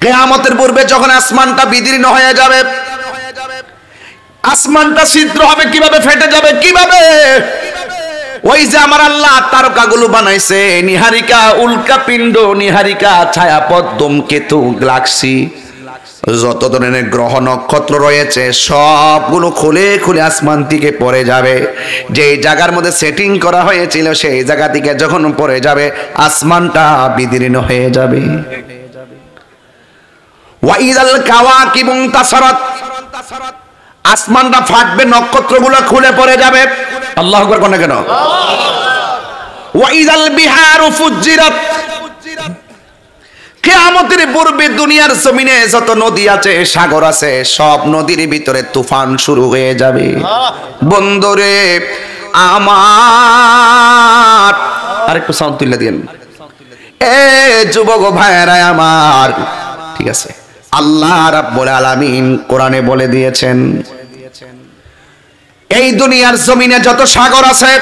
কিয়ামতের পূর্বে যখন আসমানটা বিদীর্ণ হয়ে যাবে, আসমানটা ছিদ্র হবে কিভাবে, ফেটে যাবে কিভাবে? ওই যে আমার আল্লাহ তারকাগুলো বানাইছে, নিহারিকা, উল্কাপিণ্ড, নিহারিকা, ছায়াপথ, ধূমকেতু, গ্যালাক্সি, যত ধরনের গ্রহ নক্ষত্র রয়েছে সবগুলো খুলে খুলে আসমান থেকে পড়ে যাবে। যে জায়গার মধ্যে সেটিং করা হয়েছিল সেই জায়গা থেকে যখন পড়ে যাবে আসমানটা বিদীর্ণ হয়ে যাবে। ওয়াইদাল কাওয়াকিবু তাসারাত, আসমানটা ফাটবে, নক্ষত্রগুলো খুলে পড়ে যাবে। আল্লাহু আকবার কোন কেন? ওয়াইদাল বিহারু ফুজ্জিরাত, কিয়ামতের পূর্বে দুনিয়ার জমিনে যত নদী আছে, সাগর আছে, সব নদীর ভিতরে তুফান শুরু হয়ে যাবে। বন্ধুরে আমার, আরেকটু সাউন্ড তুলে দিন, এ যুবক ভাইরা আমার, ঠিক আছে? আল্লাহ রাব্বুল আলামিন কোরআনে বলে দিয়েছেন, এই দুনিয়ার জমিনে যত সাগর আছে,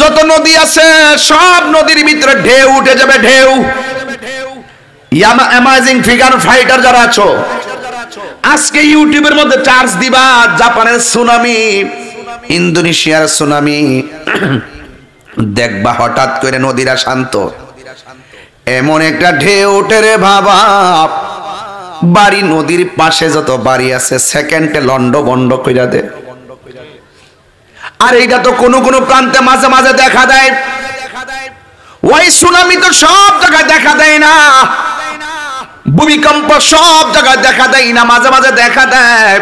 যত নদী আছে, সব নদীর ভিতরে ঢেউ উঠে যাবে, ঢেউ। অ্যামাজিং ফিগার ফাইটার যারা আছো, আজকে ইউটিউবের মধ্যে চার্জ দিবা, জাপানের সুনামি, ইন্দোনেশিয়ার সুনামি, দেখবা হঠাৎ করে নদীরা শান্ত, এমন একটা ঢেউ ওঠে রে বাবা, বাড়ি নদীর পাশে যত বাড়ি আছে সেকেন্ডে লন্ড বন্ড কইরা দে। আর এইটা তো কোন কোন প্রান্তে মাঝে মাঝে দেখা দেয়, ওই সুনামি তো সব জায়গায় দেখা দেয় না, ভূমিকম্প সব জায়গায় দেখা দেয় না, মাঝে মাঝে দেখা দেয়।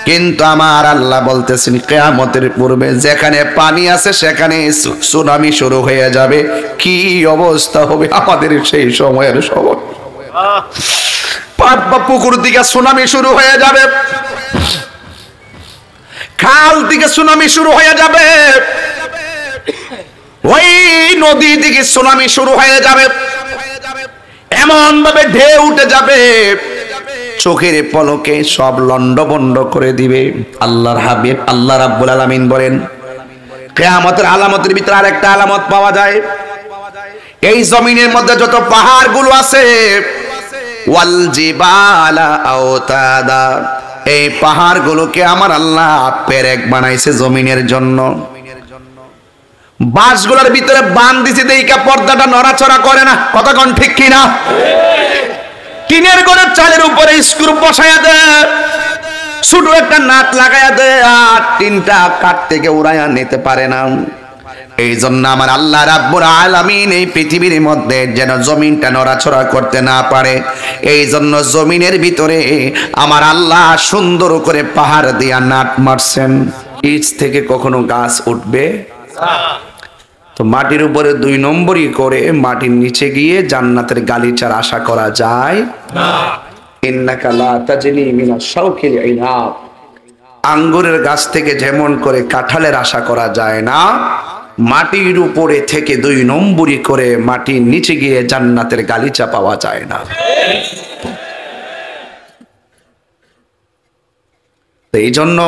কিন্তু আমার আল্লাহ বলতেছেন কিয়ামতের পূর্বে যেখানে পানি আছে সেখানে সুনামি শুরু হয়ে যাবে। কি অবস্থা হবে আমাদের সেই সময়ের সময়, পুকুর দিকে সুনামি শুরু হয়ে যাবে, খাল দিকে সুনামি শুরু হয়ে যাবে, ওই নদী দিকে সুনামি শুরু হয়ে যাবে, এমন ভাবে ঢেউ উঠে যাবে চোখের পলকে সব লন্ডভন্ড করে দিবে। আল্লাহর হাবিব আল্লাহ রাব্বুল আলামিন বলেন, কিয়ামতের আলামতের ভিতরে আরেকটা আলামত পাওয়া যায়, এই জমিনের মধ্যে যত পাহাড়গুলো আছে, ওয়াল জিবালা আওতাদা, এই পাহাড়গুলোকে আমার আল্লাহ পেরেক বানাইছে জমিনের জন্য। বাঁশগুলোর ভিতরে বাঁধ দিছে, দেইকা পর্দাটা নড়াচড়া করে না, কতক্ষণ ঠিক কিনা? টিনের ঘরের চালের উপরে স্ক্রু বসায়া দেয়, ছোট একটা নাট লাগায়া দেয়, আর টিনটা কাঠ থেকে উড়াইয়া নিতে পারে না। এই জন্য আমার আল্লাহ রাব্বুল আলামিন এই পৃথিবীর মধ্যে যেন জমিনটা নড়াচড়া করতে না পারে, এই জন্য জমিনের ভিতরে আমার আল্লাহ সুন্দর করে পাহাড় দিয়া নাট মারছেন। নিচ থেকে কখনো গাছ উঠবে তো মাটির উপরে 2 নম্বরই করে মাটির নিচে গিয়ে জান্নাতের গালিচার আশা করা যায় না। ইন্নাকা লা তাজনি মিনাশ শাওকিল ইনাব, আঙ্গুরের গাছ থেকে যেমন করে কাঁঠালের আশা করা যায় না, মাটির উপরে থেকে 2 নম্বরই করে মাটির নিচে গিয়ে জান্নাতের গালিচা পাওয়া যায় না। এই জন্য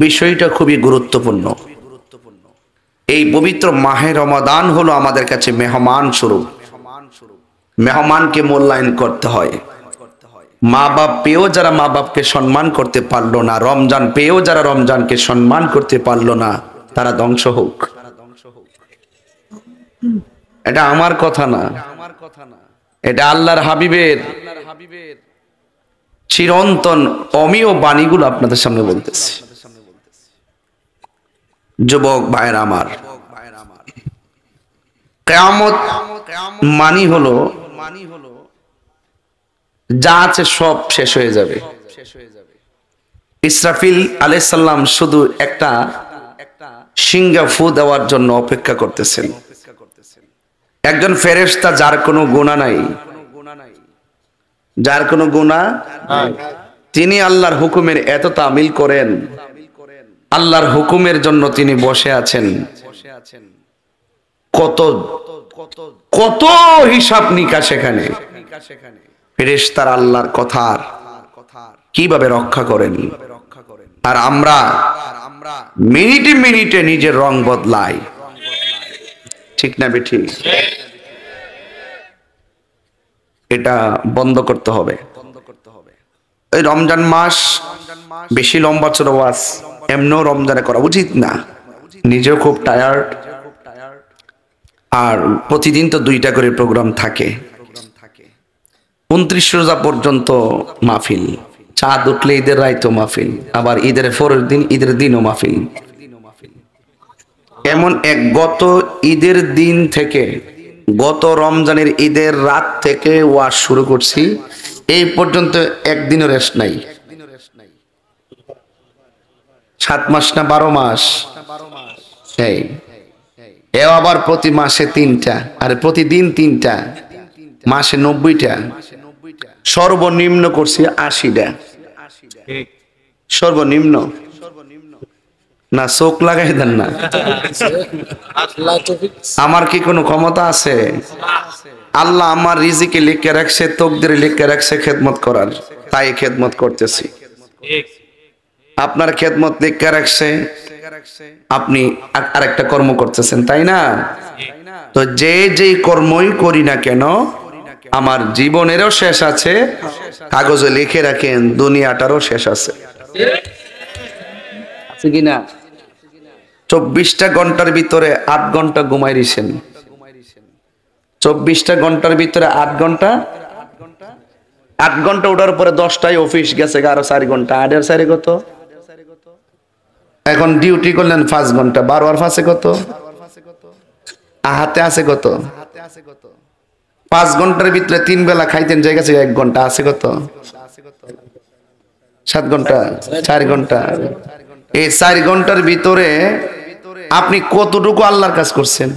বিষয়টা খুবই গুরুত্বপূর্ণ। এই পবিত্র মাহে রমাদান হলো আমাদের কাছে মেহমান স্বরূপ, মেহমানকে মূল্যায়ন করতে হয়। মা বাপ পেয়েও যারা মা বাপকে সম্মান করতে পারলো না, রমজান পেয়েও যারা রমজানকে সম্মান করতে পারলো না, তারা ধ্বংস হোক। এটা আমার কথা না, এটা আল্লাহর হাবিবের চিরন্তন অমীয় বাণীগুলো আপনাদের সামনে বলতেছি। যুবক ভাইরা আমার, কিয়ামত মানি হলো যা আছে সব শেষ হয়ে যাবে। ইসরাফিল আলাইহিস সালাম শুধু একটা সিংহা ফু দেওয়ার জন্য অপেক্ষা করতেছেন। একজন ফেরেশতা যার কোনো গুনাহ নাই, যার কোনো গুনাহ নাই, তিনি আল্লাহর হুকুমের এত তামিল করেন, আল্লাহর হুকুমের জন্য তিনি বসে আছেন। কত কত হিসাব নিকাশ সেখানে। ফেরেশতারা আল্লাহর কথার কিভাবে রক্ষা করেন, আর আমরা মিনিটে মিনিটে নিজের রং বদলাই, ঠিক না বেঠিক? এটা বন্ধ করতে হবে। এই রমজান মাস বেশি লম্বা ছোট ওয়াজ এমনও রমজানে করা উচিত না, নিজেও খুব টায়ার্ড, আর প্রতিদিন তো 2টা করে প্রোগ্রাম থাকে। 29 রোজা পর্যন্ত মাহফিল, চাঁদ উঠলে ঈদের রাইতো মাহফিল, আবার ঈদের পরের দিন ঈদের দিনও মাহফিল। এমন এক গত ঈদের দিন থেকে, গত রমজানের ঈদের রাত থেকে ওয়াজ শুরু করছি, এই পর্যন্ত একদিনও রেস্ট নাই। 7 মাস না 12 মাস, এও আবার প্রতি মাসে 3টা, আর প্রতিদিন 3টা, মাসে 90টা, সর্বনিম্ন করছি 80টা। সর্বনিম্ন না, চোখ লাগাই দেন না। আমার কি কোনো ক্ষমতা আছে? আল্লাহ আমার রিজিকে লিখে রাখছে, তকদিরে লিখে রাখছে খেদমত করার, তাই খেদমত করতেছি। আপনার খেদমত লিখে রাখছে, আপনি আরেকটা কর্ম করতেছেন, তাই না? তো যে কর্মই করি না কেন, আমার জীবনেরও শেষ আছে, কাগজে লিখে রাখেন দুনিয়াটারও শেষ আছে। আছে কিনা? 24টা ঘন্টার ভিতরে 8 ঘন্টা ঘুমাই দিয়েছেন। 24টা ঘন্টার ভিতরে 8 ঘন্টা, 8 ঘন্টা ওঠার পরে 10টায় অফিস গেছে, আরো 4 ঘন্টা, 8 আর 4 কত? এখন ডিউটি করলেন 5 ঘন্টা, 12 আর 5 কত? হাতে আছে কত? 5 ঘন্টার ভিতরে 3 বেলা খাইতেন, জায়গা আছে 1 ঘন্টা, আছে কত? 7 ঘন্টা, 4 ঘন্টা। এই 4 ঘন্টার ভিতরে আপনি কতটুকু আল্লাহর কাজ করছেন?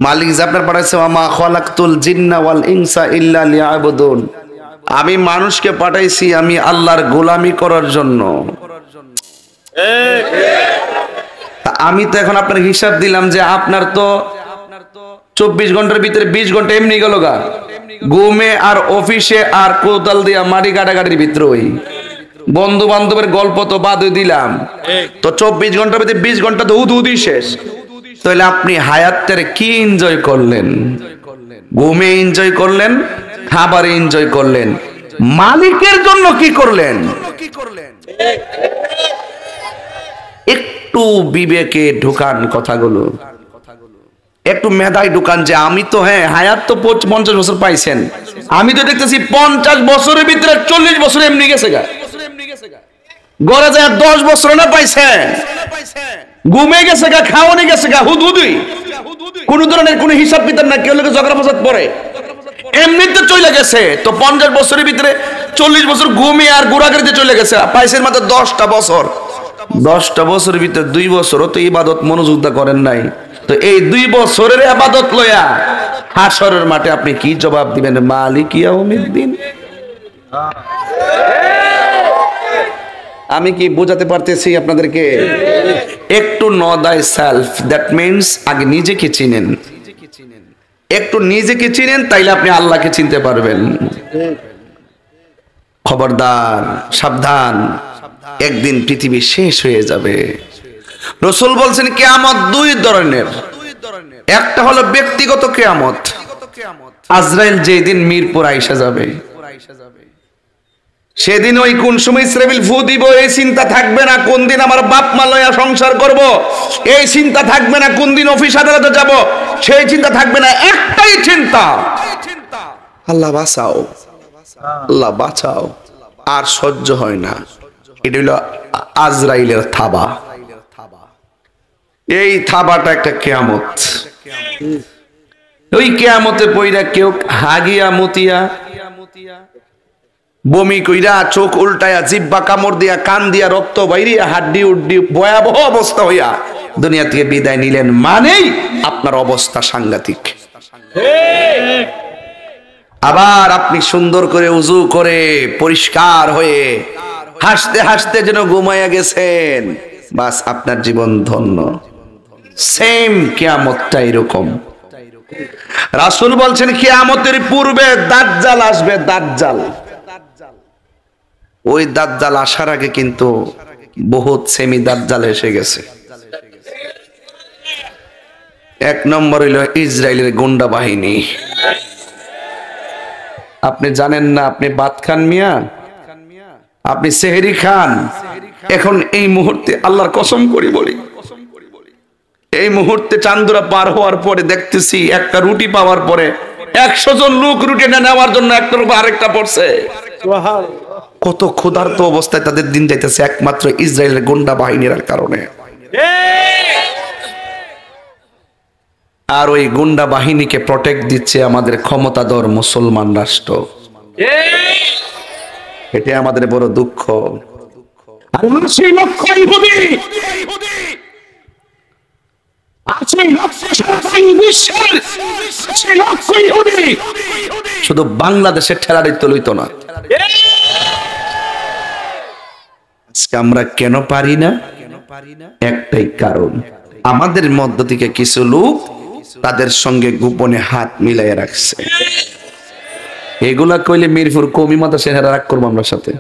মালিক যে আপনার পাঠাইছে, ওয়ামা খালাকতুল জিন্না ওয়াল ইনসা ইল্লা লিয়াবুদুন, আমি মানুষকে পাঠাইছি আমি আল্লাহর গোলামি করার জন্য। আমি তো এখন আপনার হিসাব দিলাম যে আপনার তো 24 ঘন্টার ভিতরে 20 ঘন্টা এমনি গেল গা, ঘুমে আর অফিসে আর কোদাল দিয়া মাটি কাটাকাটির ভিতরে, ওই বন্ধু বান্ধবের গল্প তো বাদ দিলাম, তো 24 ঘন্টার ভিতরে 20 ঘন্টা তো উদুদি শেষ। তাহলে আপনি হায়াতের কি এনজয় করলেন? ঘুমে এনজয় করলেন, খাবারে এনজয় করলেন, মালিকের জন্য কি করলেন? একটু বিবেকে ঢুকান কথাগুলো, একটু মেধায় ঢুকান যে আমি তো, হ্যাঁ হায়াত তো 50 বছর পাইছেন, আমি তো দেখতেছি 50 বছরের ভিতরে 40 বছর এমনি গেছে গা, গড়ে যায় 10 বছর না পাইছেন, ঘুমে গেছে গা, খাওয়ানি গেছে গা, হুদহুদি, কোন ধরনের কোন হিসাব কিতাব না, কেউ লোকে ঝগড়া ফসাদ পড়ে, এমনিতে চলে গেছে। তো 50 বছরের ভিতরে 40 বছর ঘুমে আর গুড়াগড়িতে চলে গেছে, পাইছেন মাত্র 10টা বছর। 10টা বছরের ভিতরে 2 বছরও তো ইবাদত মনোযোগ করেন নাই, তো এই 2 বছরের ইবাদত লয়া হাশরের মাঠে আপনি কি জবাব দিবেন? মালিক ইয়াউমিদ্দিন। আমি কি বোঝাতে পারতেছি আপনাদেরকে? একটু নো দাই সেলফ, দ্যাট মিন্স আগে নিজেকে চিনেন, একটু নিজেকে চিনেন, তাইলে আপনি আল্লাহকে চিনতে পারবেন। খবরদার, সাবধান, একদিন পৃথিবী শেষ হয়ে যাবে। রাসূল বলছেন কিয়ামত 2 ধরনের, একটা হলো ব্যক্তিগত কিয়ামত, আজরাইল যেদিন মিরপুর আইসা যাবে, সেদিন ওই কোন সময় ইসরাফিল ফু দিব এই চিন্তা থাকবে না, কোন দিন আমার বাপ মা লয়া সংসার করব এই চিন্তা থাকবে না, কোন দিন অফিস আদালতে যাব সেই চিন্তা থাকবে না, একটাই চিন্তা, আল্লাহ বাঁচাও, আল্লাহ বাঁচাও। আর সহ্য হয় না, এটা হলো আজরাইলের থাবা। এই থাবাটা একটা কিয়ামত। ওই কিয়ামতে পইরা কেউ হাগিয়া মুতিয়া, বমি কইরা, চোখ উল্টায়া, জিহ্বা কামড় দিয়া, কান দিয়া রক্ত বাইরিয়া, হাড্ডি উড্ডি ভয়াবহ অবস্থা হইয়া দুনিয়া থেকে বিদায় নিলেন, মানেই আপনার অবস্থা সাংঘাতিক। আবার আপনি সুন্দর করে উজু করে পরিষ্কার হয়ে হাসতে হাসতে যেন ঘুমাইয়া গেছেন, বাস আপনার জীবন ধন্য। সেম কিয়ামতটা এরকম। রাসূল বলছেন কিয়ামতের পূর্বে দাজ্জাল আসবে, দাজ্জাল। ওই দাজ্জাল আসার আগে কিন্তু বহুত সেমি দাজ্জাল এসে গেছে। 1 নম্বর হইল ইসরায়েলের গুন্ডা বাহিনী। আপনি জানেন না আপনি ভাত খান মিয়া, আপনি সেহরি খান। এখন এই মুহূর্তে আল্লাহর কসম করি বলি, এই মুহূর্তে চান্দুরা পার হওয়ার পরে দেখতেছি একটা রুটি পাওয়ার পরে 100 জন লোক রুটিটা নেওয়ার জন্য একটার উপর আরেকটা পড়ছে। কত ক্ষুধার্ত অবস্থায় তাদের দিন যাইতেছে একমাত্র ইসরায়েলের গুন্ডা বাহিনীর কারণে। আর ওই গুন্ডা বাহিনীকে প্রটেক্ট দিচ্ছে আমাদের ক্ষমতাধর মুসলমান রাষ্ট্র। এটা আমাদের বড় দুঃখ। আর 80 লক্ষ ইহুদি, 80 লক্ষ বিশ্বের 80 লক্ষ ইহুদি শুধু বাংলাদেশের ঠেলারি তো লইতো না। আজকে আমরা কেন পারি না? একটাই কারণ, আমাদের মধ্য থেকে কিছু লোক তাদের সঙ্গে গোপনে হাত মিলাই রাখছে। এগুলা কইলে মিরপুর কমি মাদ্রাসা হেরা রাগ করবো আমরা সাথে,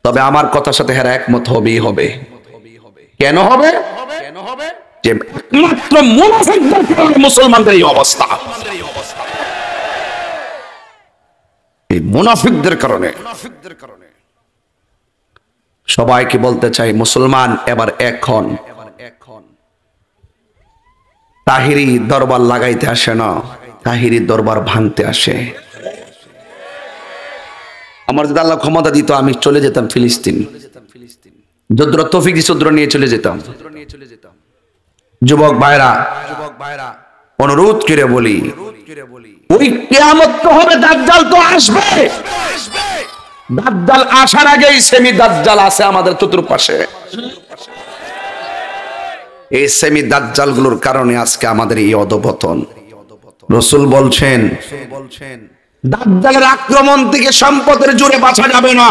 তবে আমার কথার সাথে হেরা একমত হবেই হবে। কেন হবে? যে একমাত্র মুনাফিকদের কারণে মুসলমানদের এই অবস্থা, এই মুনাফিকদের কারণে। সবাইকে বলতে চাই, মুসলমান এবার এখন তাহিরি দরবার লাগাইতে আসে না, তাহিরি দরবার ভাঙতে আসে। আমার যদি আল্লাহ ক্ষমতা দিত আমি চলে যেতাম ফিলিস্তিন, যদ্র তৌফিক চৌদ্র নিয়ে চলে যেতাম। যুবক ভাইরা অনুরোধ করে বলি, ওই কিয়ামত তো হবে, দাজ্জাল তো আসবে। দাজ্জাল আসার আগেই সেমি দাজ্জাল আছে আমাদের চতুর্পাশে। এই সেমি দাজ্জাল গুলোর কারণে আজকে আমাদের এই অধঃপতন। রাসূল বলছেন, দাজ্জালের আক্রমণ থেকে সম্পদের জোরে বাঁচা যাবে না,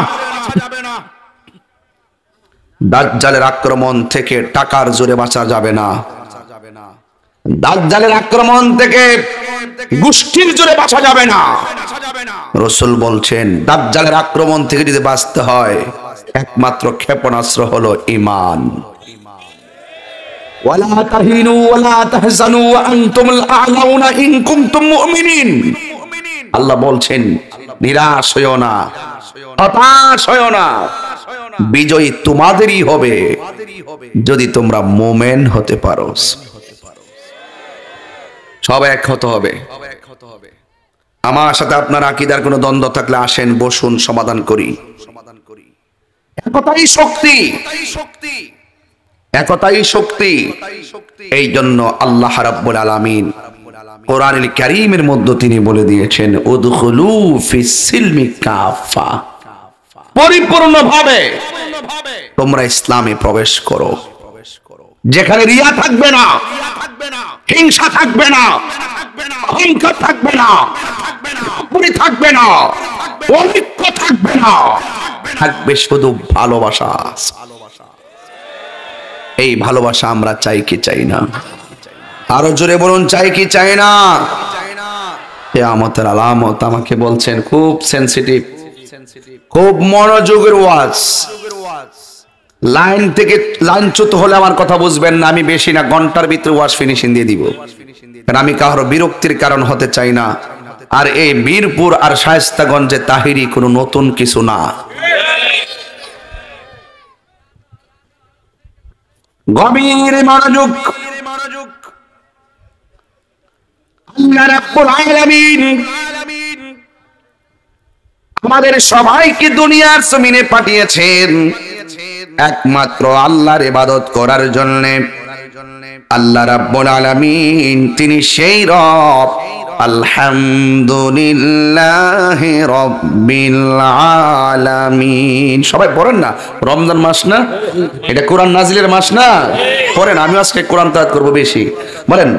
দাজ্জালের আক্রমণ থেকে টাকার জোরে বাঁচা যাবে না, দাজ্জালের আক্রমণ থেকে গোষ্ঠীর জোরে বাঁচা যাবে না। রাসূল বলছেন, দাজ্জালের আক্রমণ থেকে যদি বাঁচতে হয় একমাত্র ক্ষেপণাস্ত্র হলো ঈমান। ওয়ালা তাহিনু ওয়ালা তাহজানু ওয়া আনতুমুল আ'লাউনা ইন কুনতুম মুমিনিন। আল্লাহ বলছেন, নিরাশ হয়ো না, হতাশ হয়ো না, বিজয়ী তোমাদেরই হবে যদি তোমরা মুমিন হতে পারো। সব এক হতে হবে। আমার সাথে আপনার আকীদার কোনো দ্বন্দ্ব থাকলে আসেন, বসুন, সমাধান করি। একতাই শক্তি, একতাই শক্তি। এই জন্য আল্লাহ রাব্বুল আলামিন কোরআনুল কারীমের মধ্যে তিনি বলে দিয়েছেন, উদখুলু ফিস সিলমি কাফা, পরিপূর্ণভাবে তোমরা ইসলামে প্রবেশ করো, যেখানে রিয়া থাকবে না, হিংসা থাকবে না, অহংকার থাকবে না, পুরি থাকবে না, ঐক্য থাকবে না, থাকবে শুধু ভালোবাসা। এই ভালোবাসা আমরা চাই কি চাই না? আরো জোরে বলুন, চাই কি চাই না? কিয়ামতের আলামত আমাকে বলছেন, খুব সেনসিটিভ, খুব মনোযোগের ওয়াজ। লাইন থেকে লাইনচ্যুত হলে আমার কথা বুঝবেন না, আমি বেশি না, ঘন্টার ভিতরে ওয়াজ ফিনিশিং দিয়ে দিব, কারণ আমি কারো বিরক্তির কারণ হতে চাই না। আর এই বীরপুর আর শায়েস্তাগঞ্জে তাহিরি কোনো নতুন কিছু না। গভীর মনোযোগ। আল্লাহ রাব্বুল আলামিন আমাদের সবাইকে দুনিয়ার জমিনে পাঠিয়েছেন একমাত্র আল্লাহর ইবাদত করার জন্য। আল্লাহ রাব্বুল আলামিন তিনি সেই রব। আলহামদুলিল্লাহি রাব্বিল আলামিন। সবাই পড়েন না, রমজান মাস না, এটা কোরআন নাজিলের মাস না? পড়েন, আমি আজকে কোরআন তেলাওয়াত করব বেশি। বলেন,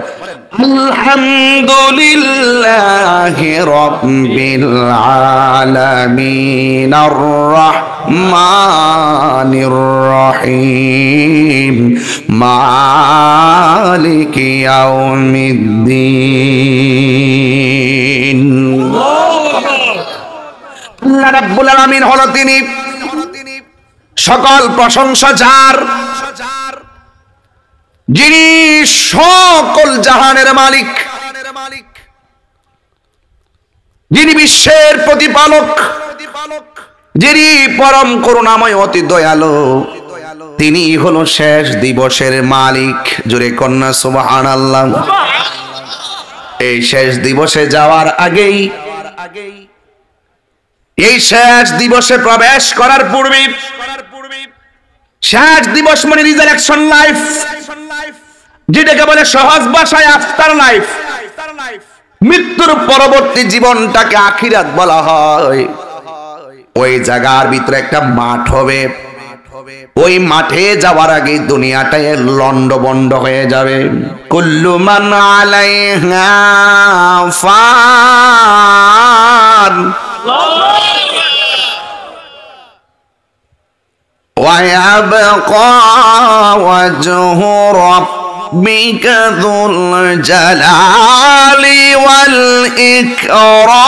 আলহামদুলিল্লাহি রাব্বিল আলামিন আর রহমানির রহিম মালিকি ইয়াউমিদ্দিন। আল্লাহ রাব্বুল আলামিন হলো তিনি, সকল প্রশংসা যার, যিনি সকল জাহানের মালিক। যিনি বিশ্বের প্রতিপালক, যিনি পরম করুণাময় অতি দয়ালু, তিনি হলো শেষ দিবসের মালিক। জোরে কন্যা সুবহানাল্লাহ। এই শেষ দিবসে যাওয়ার আগেই, এই শেষ দিবসে প্রবেশ করার পূর্বে, শেষ দিবস মানে রিজারেকশন লাইফ, যেটাকে বলে সহজ ভাষায় আফটার লাইফ, মৃত্যুর পরবর্তী জীবনটাকে আখিরাত বলা হয়। ওই জায়গার ভিতরে একটা মাঠ হবে, ওই মাঠে যাওয়ার আগে দুনিয়াটা লন্ডভন্ড হয়ে যাবে। কুল্লু মান আলাইহা ফান ওয়া ইয়াবকা ওয়াজহু রাব্বিকা যুল জালালি ওয়াল ইকরাম।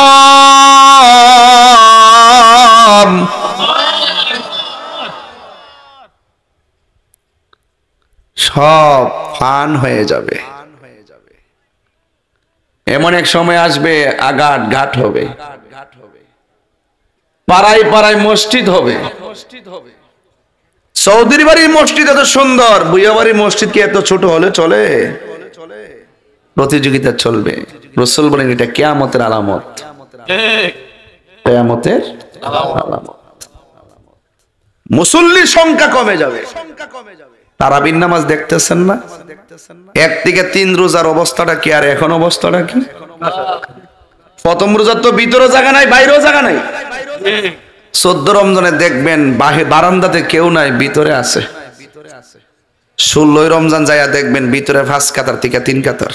সব ফান হয়ে যাবে। এমন এক সময় আসবে আঘাত ঘাট হবে, পাড়ায় পাড়ায় মসজিদ হবে। সৌদির বাড়ির মসজিদ এত সুন্দর, বুয়া বাড়ির মসজিদ কি এত ছোট হলে চলে? প্রতিযোগিতা চলবে। রাসূল বলেন এটা কিয়ামতের আলামত, কিয়ামতের আলামত। মুসল্লির সংখ্যা কমে যাবে। তারাবির নামাজ দেখতেছেন না? একদিকে 3 রোজার অবস্থাটা কি, আর এখন অবস্থাটা কি? প্রথম রোজার তো ভিতরে জায়গা নাই, বাইরেও জায়গা নাই। 14 রমজানে দেখবেন বারান্দাতে কেউ নাই, ভিতরে আছে। 16 রমজান যাইয়া দেখবেন ভিতরে 5 কাতার থেকে 3 কাতার।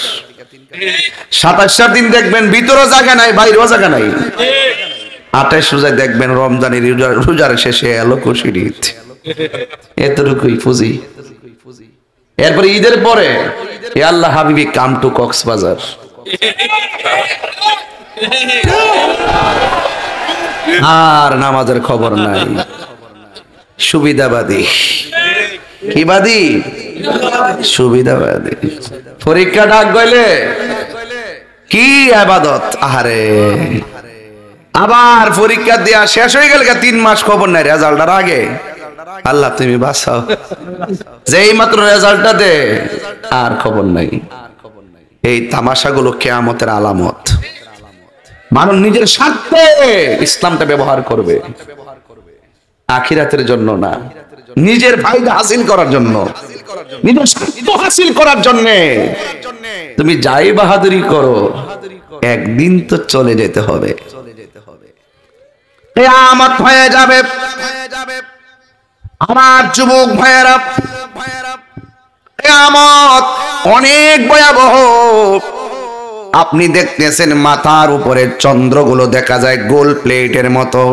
27 দিন দেখবেন ভিতরে জায়গা নাই, বাইরেও জায়গা নাই। 28 রোজায় দেখবেন রমজানের রোজার শেষে এলো খুশির ঈদ। এতটুকুই পুঁজি। এরপরে ঈদের পরে এ আল্লাহ হাবিবি কাম টু কক্সবাজার। আর নামাজের খবর নাই। সুবিধাবাদী। কি বাদী? সুবিধাবাদী। পরীক্ষা ডাক গইলে কি ইবাদত। আহারে, আবার পরীক্ষা দেয়া শেষ হয়ে গেল, 3 মাস খবর নাই রেজাল্টের আগে। আল্লাহ তুমি বাঁচাও। যেই মাত্র রেজাল্টটা দে আর খবর নাই। এই তামাশাগুলো কিয়ামতের আলামত। মানুষ নিজের স্বার্থে ইসলামটা ব্যবহার করবে, আখিরাতের জন্য না, নিজের ফায়দা হাসিল করার জন্য, নিজের স্বার্থ হাসিল করার জন্য। তুমি যাই বাহাদুরি করো, একদিন তো চলে যেতে হবে। কিয়ামত হয়ে যাবে। আমার যুবক ভাইয়েরা, কিয়ামত অনেক ভয়াবহ। আপনি দেখতেছেন মাথার উপরে চন্দ্রগুলো দেখা যায় গোল প্লেটের মতো,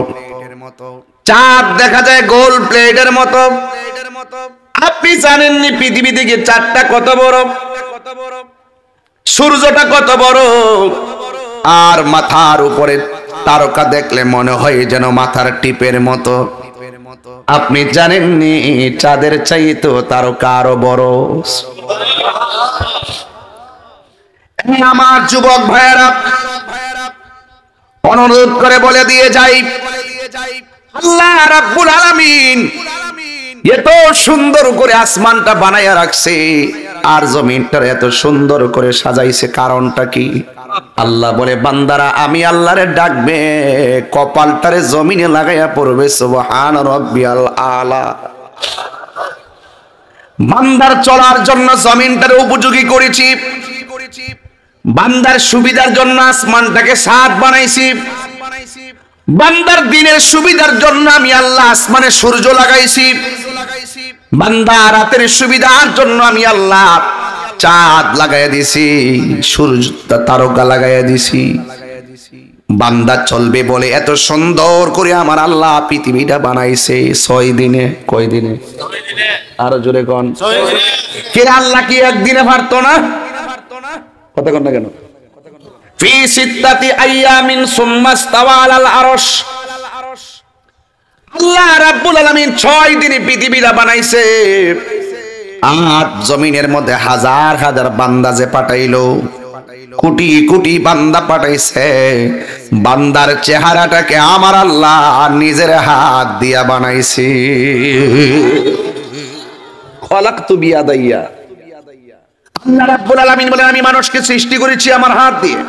চাঁদ দেখা যায় গোল প্লেটের মতো। আপনি জানেননি পৃথিবী থেকে চাঁদটা কত বড়, সূর্যটা কত বড়। আর মাথার উপরে তারকা দেখলে মনে হয় যেন মাথার টিপের মতো। আপনি জানেননি চাঁদের চাইতে তারকা আরো বড়। আমার যুবক ভাইয়েরা, অনুরোধ করে বলে দিয়ে যাই, আল্লাহ রাব্বুল আলামিন এত সুন্দর করে আসমানটা বানাইয়া রাখছে, আর জমিনটা এত সুন্দর করে সাজাইছে, কারণটা কি? আল্লাহ বলে বান্দারা আমি আল্লাহরে ডাকবে, কপালটারে জমিনে লাগাইয়া পড়বে সুবহান রাব্বিয়াল আলা। বান্দার চলার জন্য জমিনটারে উপযোগী করেছি, বান্দার সুবিধার জন্য আসমানটাকে ছাদ বানাইছি, বান্দার দিনের সুবিধার জন্য আমি আল্লাহ আসমানে সূর্য লাগাইছি, বান্দা রাতের সুবিধার জন্য আমি আল্লাহ চাঁদ লাগাইয়া দিছি, সূর্য তারকা লাগাইয়া দিছি। বান্দা চলবে বলে এত সুন্দর করে আমার আল্লাহ পৃথিবীটা বানাইছে 6 দিনে। কয় দিনে? আরো জোরে কোন? কে আল্লাহ কি একদিনে পারতো না? কথা কোন না কেন? ফি সিত্তাতি আইয়ামিন সুম্মা ইস্তাওয়া আলাল আরশ। আল্লাহ রাব্বুল আলামিন 6 দিনে পৃথিবীটা বানাইছে। আর জমিনের মধ্যে হাজার হাজার বান্দা যে পাঠাইলো, কোটি কোটি বান্দা পাঠাইছে, বান্দার চেহারাটাকে আমার আল্লাহ নিজের হাত দিয়া বানাইছি। খলাকতু বিয়াদাইয়া, আল্লাহ রাব্বুল আলামিন বলেন আমি মানুষকে সৃষ্টি করেছি আমার হাত দিয়ে।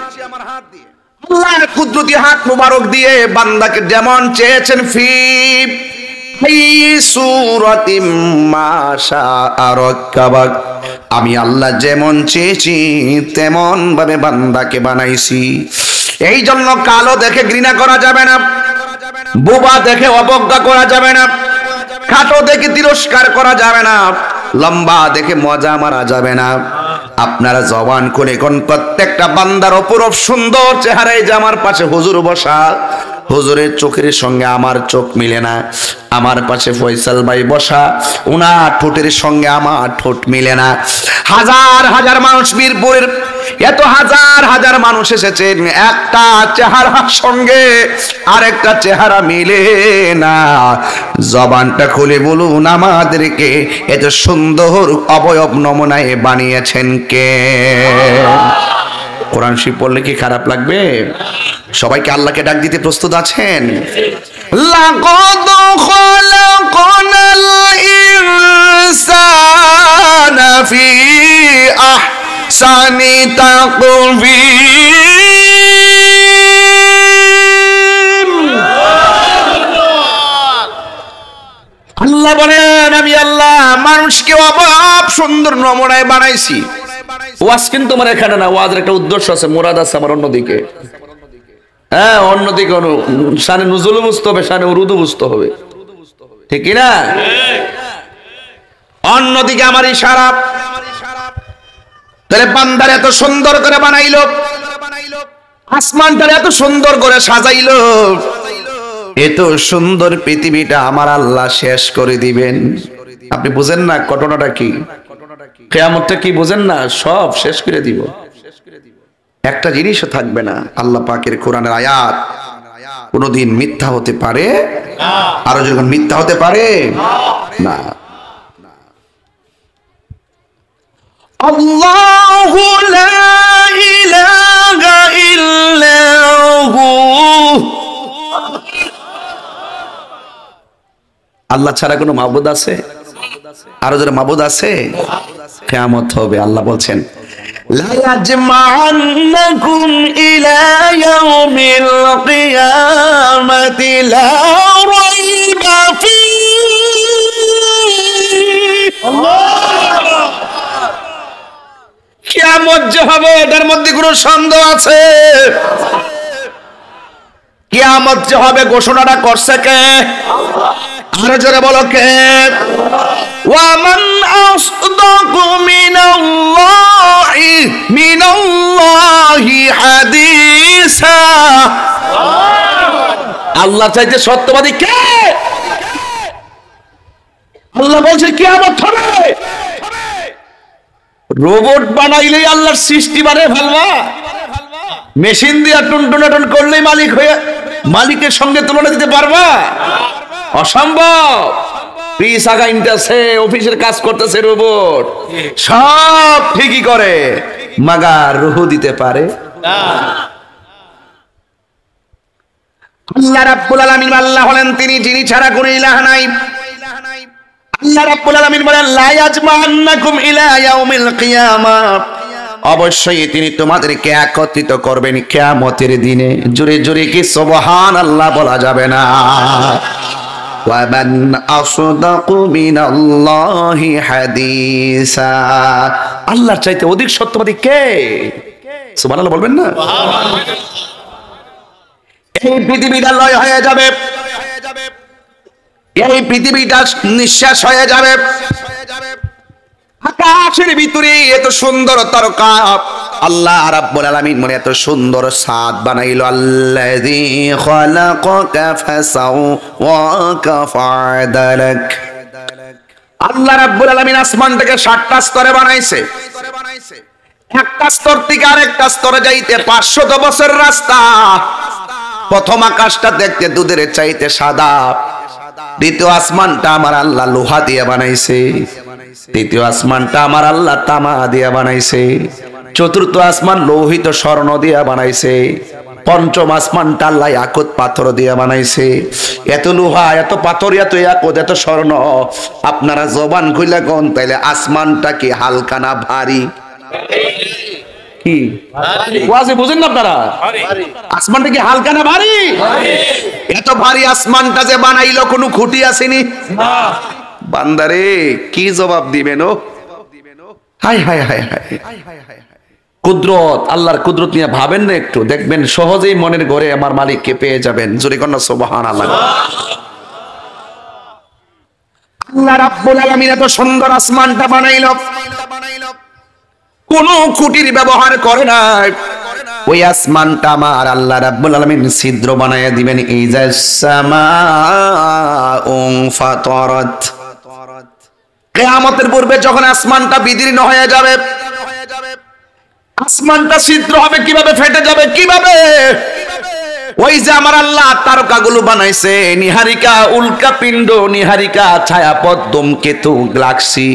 আল্লাহর কুদরতি হাত মুবারক দিয়ে বান্দাকে যেমন চেয়েছেন ফি সূরাতিম মা শাআ রাক্কাবাক, আমি আল্লাহ যেমন চেয়েছি তেমন ভাবে বান্দাকে বানাইছি। এই জন্য কালো দেখে ঘৃণা করা যাবে না, বোবা দেখে অবজ্ঞা করা যাবে না, খাটো দেখে তিরস্কার করা যাবে না, লম্বা দেখে মজা মারা যাবে না। আপনারা জবান খুলে কোন প্রত্যেকটা বান্দার অপরূপ সুন্দর চেহারায় যে আমার পাশে হুজুর বসা, হুজুরের চোখের সঙ্গে আমার চোখ মিলে না। আমার পাশে ফয়সাল ভাই বসা, ওনার ঠোঁটের সঙ্গে আমার ঠোঁট মিলে না। হাজার হাজার মানুষ মিরপুরের এত হাজার হাজার মানুষ এসেছেন, একটা চেহারার সঙ্গে আরেকটা চেহারা মিলে না। জবানটা খুলে বলুন আমাদেরকে এত সুন্দর অবয়ব নমুনায় বানিয়েছেন কে? কোরআন শরীফ পড়লে কি খারাপ লাগবে? সবাইকে আল্লাহকে ডাক দিতে প্রস্তুত আছেন? লাকাদ খালাকনাল ইনসানা ফি আহসানি তাকওয়িম। আল্লাহ বলেন আমি আল্লাহ মানুষকে অবাক সুন্দর নমুনায় বানাইছি। ওয়াজ কিন্তু আমার এখানে না, ওয়াজের একটা উদ্দেশ্য আছে, মুরাদ আছে আমার অন্যদিকে। হ্যাঁ, অন্যদিকে শানে নুজুল বুঝতে হবে, শানে উরুদু বুঝতে হবে, ঠিক না? অন্যদিকে আমার ইশারা। তাহলে বান্দার এত সুন্দর করে বানাইলো, আসমানটা এত সুন্দর করে সাজাইলো, এত সুন্দর পৃথিবীটা আমার আল্লাহ শেষ করে দিবেন। আপনি বুঝেন না ঘটনাটা কি? কিয়ামতটা কি বুঝেন না? সব শেষ করে দিব, একটা জিনিসও থাকবে না। আল্লাহ পাকের কোরআনের আয়াত কোনদিন মিথ্যা হতে পারে না। আরো যখন মিথ্যা হতে পারে না। আল্লাহু লা ইলাহা ইল্লাহু, আল্লাহ ছাড়া কোনো মাবুদ আছে? আরো যারা মাবুদ আছে, কিয়ামত হবে। আল্লাহ বলছেন লা ইয়াজমা'আন্নাকুম ইলা ইয়াউমিল কিয়ামাতি লা রাইবা ফীহি। কিয়ামত যে হবে এটার মধ্যে কোনো সন্দেহ আছে? কিয়ামত যে হবে ঘোষণাটা করছে কে? আরো জোরে বলো কে? ওয়া মান আসদাকু মিনাল্লাহি হাদিসা। আল্লাহ চাইতে সত্যবাদী কে? আল্লাহ বলছে কিয়ামত হবে। রোবট বানাইলেই আল্লাহর সৃষ্টি বানায় ফেলবা? মেশিন দিয়ে টুনটুনাটুন করলেই মালিক হয়ে মালিকের সঙ্গে তুলনা দিতে পারবা? অসম্ভব। পিস আগাইতেছে, অফিসের কাজ করতেছে রোবট, সব ঠিকই করে, মাগার রুহ দিতে পারে না। আল্লাহ রাব্বুল আলামিন আল্লাহ হলেন তিনি যিনি ছাড়া কোনো ইলাহ নাই। আল্লাহ রাব্বুল আলামিন বলেন লা ইয়াজমা'আন্নাকুম ইলা ইয়াউমিল কিয়ামাহ, অবশ্যই তিনি তোমাদেরকে একত্রিত করবেন কিয়ামতের দিনে। জোরে জোরে কি সুবহানাল্লাহ বলা যাবে না? ওয়া মান আসদাকু মিনাল্লাহি হাদিসা, আল্লাহর চাইতে অধিক সত্যবাদী কে? সুবহানাল্লাহ বলবেন না? এই পৃথিবীটা লয় হয়ে যাবে, এই পৃথিবীটা নিঃশ্বাস হয়ে যাবে। আকাশের ভিতরে এত সুন্দর তারকা আল্লাহ রাব্বুল আলামিন মনে এত সুন্দর ছাদ বানাইলো। আল্লাযী খালাকাকা ফাসাওয়াকা ফাআদালাক। আল্লাহ রাব্বুল আলামিন আসমানটাকে 7টা স্তরে বানাইছে। একটা স্তর থেকে আরেকটা স্তরে যাইতে 500 বছর রাস্তা। প্রথম আকাশটা দেখতে দুধের চাইতে সাদা, দ্বিতীয় আসমানটা আমার আল্লাহ লোহা দিয়ে বানাইছে, তৃতীয় আসমানটা আমার আল্লাহ তামা দিয়ে বানাইছে, চতুর্থ আসমান লোহিত স্বর্ণ দিয়া বানাইছে, পঞ্চম আসমানটা আল্লাহ ইয়াকুত পাথর দিয়া বানাইছে। এত লোহা, এত পাথর, এত ইয়াকুত, এত স্বর্ণ, আপনারা জবান খুইলা কোন তাইলে আসমানটা কি হালকা না ভারী? কি ওয়াজে বুঝেন না আপনারা? আসমানটা কি হালকা না ভারী? এত ভারী আসমানটা যে বানাইলো কোনো খুঁটি আসেনি? বান্দারে কি জবাব দিবেন? ও হায় হায় হায় হায়, কুদরত, আল্লাহর কুদরত নিয়ে ভাবেন না একটু, দেখবেন সহজেই মনের ঘরে আমার মালিককে পেয়ে যাবেন। জোরে কন্যা সুবহানাল্লাহ। আল্লাহ রাব্বুল আলামিন এত সুন্দর আসমানটা বানাইলো, কোন খুঁটির ব্যবহার করে না। ওই আসমানটা আমার আল্লাহ রাব্বুল আলামিন ছিদ্র বানায়া দিবেন। ইজাস সামাউন ফাতারাত, কিয়ামতের পূর্বে যখন আসমানটা বিদীর্ণ হয়ে যাবে, আসমানটা ছিদ্র হবে কিভাবে, ফেটে যাবে কিভাবে? ওই যে আমার আল্লাহ তারকাগুলো বানাইছে, নিহারিকা, উল্কাপিণ্ড, নিহারিকা, ছায়াপথ, ধূমকেতু, গ্যালাক্সি,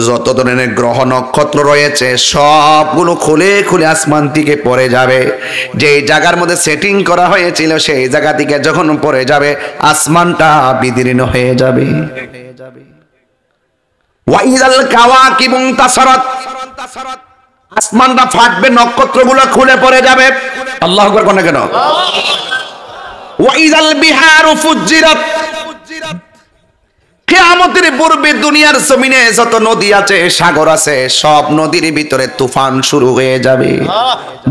যত ধরনের গ্রহ নক্ষত্র রয়েছে সবগুলো খুলে খুলে আসমান থেকে পড়ে যাবে। যে জায়গার মধ্যে সেটিং করা হয়েছিল সেই জায়গা থেকে যখন পড়ে যাবে আসমানটা বিদীর্ণ হয়ে যাবে। ওয়াইদাল কাওয়াকিবু তাসারাত, আসমানটা ফাটবে, নক্ষত্রগুলো খুলে পড়ে যাবে। আল্লাহু আকবার কোন কেন? ওয়াইদাল বিহারু ফুজ্জিরাত, কিয়ামতের পূর্বে দুনিয়ার জমিনে যত নদী আছে, সাগর আছে, সব নদীর ভিতরে তুফান শুরু হয়ে যাবে।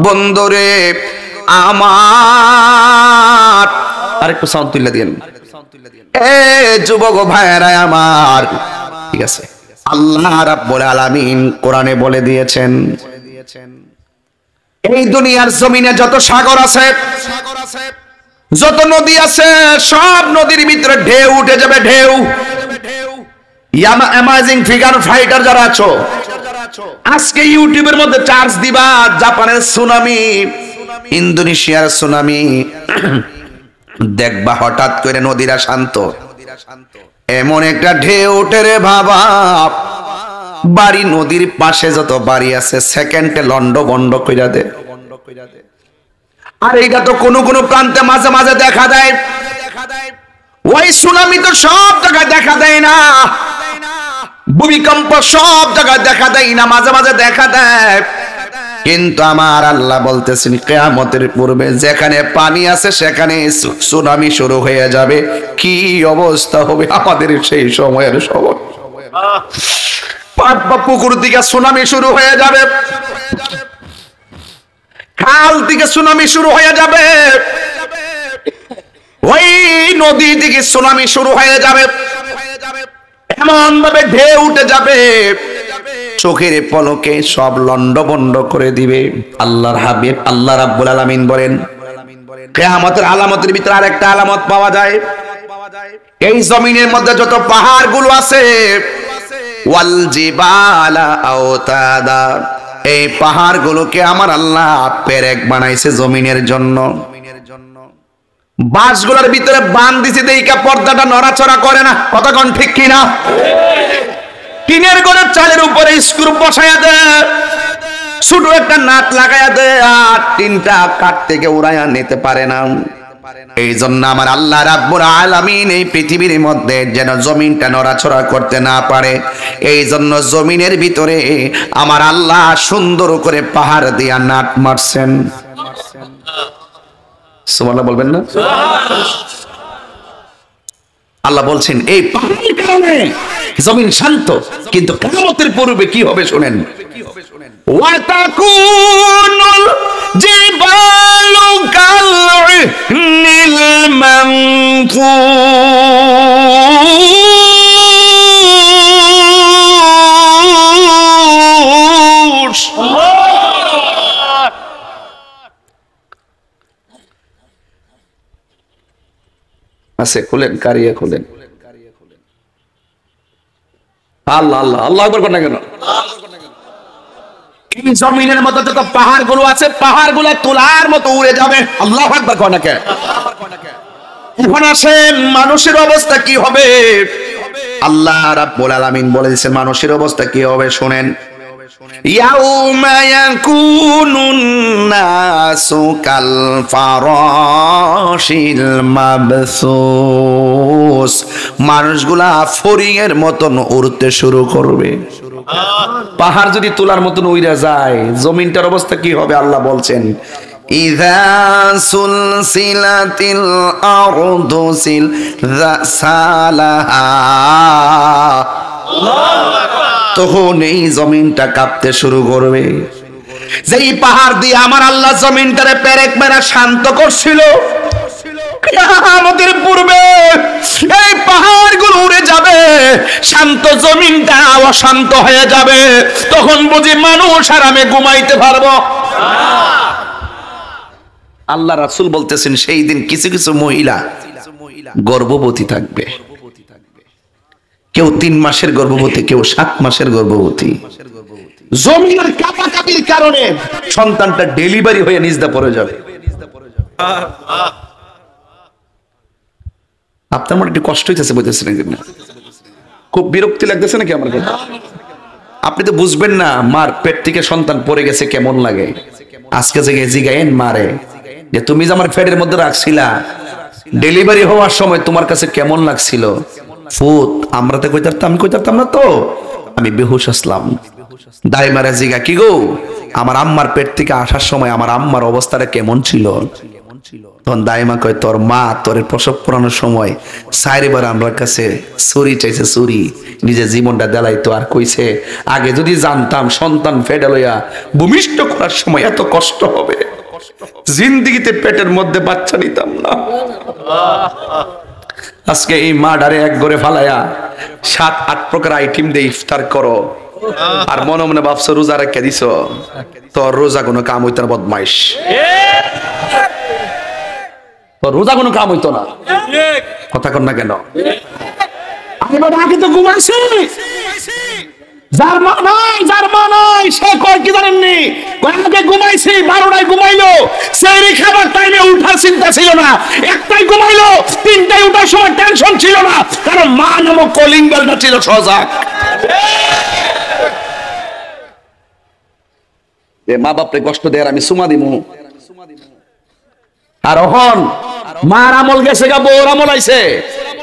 বন্দরে আমার, আরেকটু সাউন্ড তুলে দিন এ যুবক ভাইরা আমার, ঠিক আছে? আল্লাহ রাব্বুল আলামিন কোরআনে বলে দিয়েছেন, এই দুনিয়ার জমিনে যত সাগর আছে, যত নদী আছে, সব নদীর ভিতরে ঢেউ উঠে যাবে, ঢেউ। অ্যামাজিং ফিগার ফাইটার যারা আছো, আজকে ইউটিউবের মধ্যে চার্জ দিবা, জাপানের সুনামি, ইন্দোনেশিয়ার সুনামি, দেখবা হঠাৎ করে নদীরা শান্ত, এমন একটা ঢেউ উঠে রে বাবা, বাড়ি নদীর পাশে যত বাড়ি আছে সেকেন্ডে লন্ড বন্ড কইরা দে। আর এইটা তো কোন কোন প্রান্তে মাঝে মাঝে দেখা দেয়। ওই সুনামি তো সব জায়গায় দেখা দেয় না, ভূমিকম্প সব জায়গায় দেখা দেয় না, মাঝে মাঝে দেখা দেয়। কিন্তু আমার আল্লাহ বলতেছেন কিয়ামতের পূর্বে যেখানে পানি আছে সেখানে সুনামি শুরু হয়ে যাবে। কি অবস্থা হবে আমাদের সেই সময়ের সময়? পুকুর দিকে সুনামি শুরু হয়ে যাবে, খাল থেকে সুনামি শুরু হয়ে যাবে, ওই নদী থেকে সুনামি শুরু হয়ে যাবে, এমন ভাবে ঢেউ উঠে যাবে চোখের পলকে সব লন্ডভন্ড করে দিবে। আল্লাহর হাবিব আল্লাহ রাব্বুল আলামিন বলেন কিয়ামতের আলামতের ভিতরে আরেকটা আলামত পাওয়া যায়। এই জমিনের মধ্যে যত পাহাড়গুলো আছে, ওয়াল জিবালা আওতাদা, এই পাহাড়গুলোকে আমার আল্লাহ পেরেক বানাইছে জমিনের জন্য। বাঁশগুলোর ভিতরে বাঁধ দিছে দেইকা পর্দাটা নড়াচড়া করে না। কতক্ষণ ঠিক কিনা? টিনের ঘরের চালের উপরে স্ক্রু বসায়া দে, ছোট একটা নাট লাগায়া দে, আর টিনটা কাঠ থেকে উড়াইয়া নিতে পারে না। এই জন্য আমার আল্লাহ রাব্বুল আলামিন এই পৃথিবীর মধ্যে যেন জমিনটা নড়াচড়া করতে না পারে, এই জন্য জমিনের ভিতরে আমার আল্লাহ সুন্দর করে পাহাড় দিয়া নাট মারছেন। সুবহানাল্লাহ বলবেন না? আল্লাহ বলছেন এই পাহাড়ের কারণে জমিন শান্ত, কিন্তু কিয়ামতের পূর্বে কি হবে শুনেন। ওয়াতাকুনুল জিবালু কালইহনিল মানফুশ। আছে খুলেন, কারিয়া খুলেন। আল্লাহ আল্লাহ আল্লাহ আকবার না কেন? এই জমিনের মধ্যে যত পাহাড় গুলো আছে, পাহাড় গুলো তোলার মতো উড়ে যাবে। আল্লাহু আকবার কোন কে? এখন আসে মানুষের অবস্থা কি হবে? আল্লাহ রাব্বুল আলামিন বলেছেন মানুষের অবস্থা কি হবে শুনেন। ইয়াউমা ইয়াকুনুন নাসু কাল ফারাশিল মাবসুস, মানুষগুলা ফড়িং এর মতন উড়তে শুরু করবে। পাহাড় যদি তোলার মতন উইরা যায়, জমিনটার অবস্থা কি হবে আল্লাহ বলছেন, ইযা সুলসিলাতিল আরদু সিলসালাহা, তখন এই জমিনটা কাঁপতে শুরু করবে। যেই পাহাড় দিয়ে আমার আল্লাহ জমিনটারে পেরেক মেরা শান্ত করছিল, কিয়ামতের পূর্বে এই পাহাড়গুলো উড়ে যাবে, শান্ত জমিনটা অশান্ত হয়ে যাবে। তখন বুঝি মানুষ আরামে ঘুমাইতে পারবো। আল্লাহ রাসূল বলতেছেন সেই দিন কিছু কিছু মহিলা গর্ভবতী থাকবে, কেউ 3 মাসের গর্ভবতী, কেউ 7 মাসের গর্ভবতী। জমিনের কাঁপাকাঁপির কারণে সন্তানটা ডেলিভারি হয়ে নিজদা পড়ে যাবে। আপনার মনে একটু কষ্ট হইতেছে, বুঝতেছেন না? খুব বিরক্তি লাগতেছে নাকি আমার কথা? আপনি তো বুঝবেন না মার পেট থেকে সন্তান পড়ে গেছে কেমন লাগে। আজকে জেগে জিগায়েন মারে যে তুমি যে আমার পেটের মধ্যে রাখছিলা, ডেলিভারি হওয়ার সময় তোমার কাছে কেমন লাগছিল? ফুত আমরা তো কইতারতাম, আমি কইতারতাম না তো, আমি বেহুশ আসলাম। দাইমারে জিগা কি গো, আমার আম্মার পেট থেকে আসার সময় আমার আম্মার অবস্থাটা কেমন ছিল? তখন দাইমা কয় তোর মা তোর প্রসব করানোর সময় 4 বার আমার কাছে ছুরি চাইছে, ছুরি নিজের জীবনটা দেলাইতো। আর কইছে আগে যদি জানতাম সন্তান পেটে লইয়া ভূমিষ্ঠ করার সময় এত কষ্ট হবে, জিন্দেগিতে পেটের মধ্যে বাচ্চা নিতাম না। আজকে এই মা ডারে এক ঘরে ফালায়া 7-8 প্রকার আইটেম দিয়ে ইফতার করো, আর মনে মনে ভাবছো রোজা রেখে দিছ, তোর রোজা কোনো কাম হইতো না, বদমাইশ। তোর রোজা কোনো কাম হইতো না, কথা কর না কেন? আমি আগে তো ঘুমাইছি, যার মা নাই সে কয় কি জানেননি, আগে ঘুমাইছি 12টায় ঘুমাইলো, সেহরি খাবার টাইমে উঠার চিন্তা ছিল না, 1টায় ঘুমাইলো, 3টায় উঠার সময় টেনশন ছিল না, কারণ মা নামক কলিং বেলটা ছিল সজাগ। মা বাপরে কষ্ট দেয় আমি সুমা দিমু, আর এখন মার আমল গেছে গা, বউর আমল আইছে,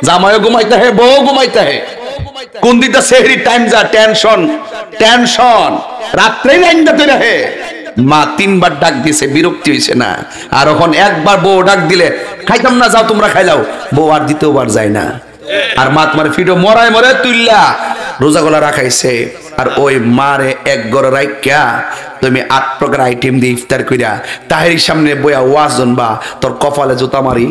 জামাইও ঘুমাইতে হে, বউ ঘুমাইতে হে, কোন দিকটা সেহরি টাইম যা টেনশন টেনশন, রাত্রে লাইন দিতে রহে। মা 3 বার ডাক দিয়েছে, বিরক্তি হইছে না, আর এখন একবার বউ ডাক দিলে খাইতাম না, যাও তোমরা খাইলাও, বউ আর দ্বিতীয়বার যায় না। আর মা তোমার ফিডো মরায় মরে তুইল্লা রোজা গলা রাখাইছে, আর ওই মারে এক গড় রাইকা তুমি 8 প্রকার আইটেম দিয়ে ইফতার কইরা তাহেরির সামনে বইয়া ওয়াজ জনবা, তোর কপালে জুতা মারি।